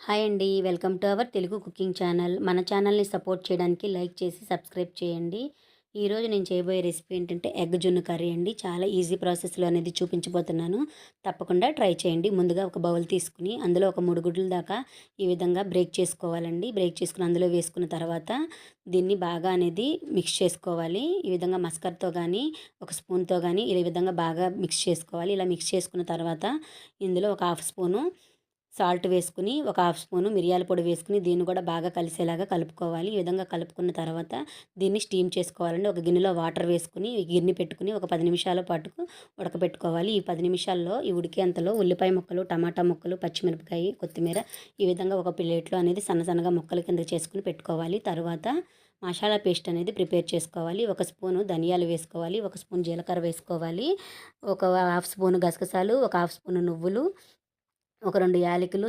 Hi అండి. Welcome to our Telugu cooking channel. మన ఛానల్‌ని సపోర్ట్ చేయడానికి లైక్ చేసి సబ్స్క్రైబ్ చేయండి. ఈరోజు నేను చేయబోయే రెసిపీ ఏంటంటే ఎగ్ జున్ను కర్రీ అండి. చాలా ఈజీ ప్రాసెస్‌లో అనేది చూపించబోతున్నాను. తప్పకుండా ట్రై చేయండి. ముందుగా ఒక బౌల్ తీసుకుని అందులో ఒక 3 గుడ్ల దాకా ఈ విధంగా బ్రేక్ చేసుకోవాలండి. బ్రేక్ చేసుకుని అందులో వేసుకున్న తర్వాత దీన్ని బాగా అనేది మిక్స్ చేసుకోవాలి. ఈ విధంగా మస్కర్‌తో గానీ, ఒక స్పూన్‌తో గానీ ఈ విధంగా బాగా మిక్స్ చేసుకోవాలి. ఇలా మిక్స్ చేసుకున్న తర్వాత ఇందులో ఒక హాఫ్ స్పూను సాల్ట్ వేసుకుని, ఒక హాఫ్ స్పూను మిరియాల పొడి వేసుకుని, దీన్ని కూడా బాగా కలిసేలాగా కలుపుకోవాలి. ఈ విధంగా కలుపుకున్న తర్వాత దీన్ని స్టీమ్ చేసుకోవాలండి. ఒక గిన్నెలో వాటర్ వేసుకుని, గిన్నె పెట్టుకుని ఒక 10 నిమిషాల పాటుకు ఉడకబెట్టుకోవాలి. ఈ 10 నిమిషాల్లో ఈ ఉడికేంతలో ఉల్లిపాయ ముక్కలు, టమాటా ముక్కలు, పచ్చిమిరపకాయ, కొత్తిమీర ఈ విధంగా ఒక ప్లేట్‌లో అనేది సన్న సన్నగా ముక్కల కింద చేసుకుని పెట్టుకోవాలి. తరువాత మసాలా పేస్ట్ అనేది ప్రిపేర్ చేసుకోవాలి. ఒక స్పూను ధనియాలు వేసుకోవాలి. ఒక స్పూన్ జీలకర్ర వేసుకోవాలి. ఒక హాఫ్ స్పూను గసగసాలు, ఒక హాఫ్ స్పూను నువ్వులు, ఒక 2 యాలకులు,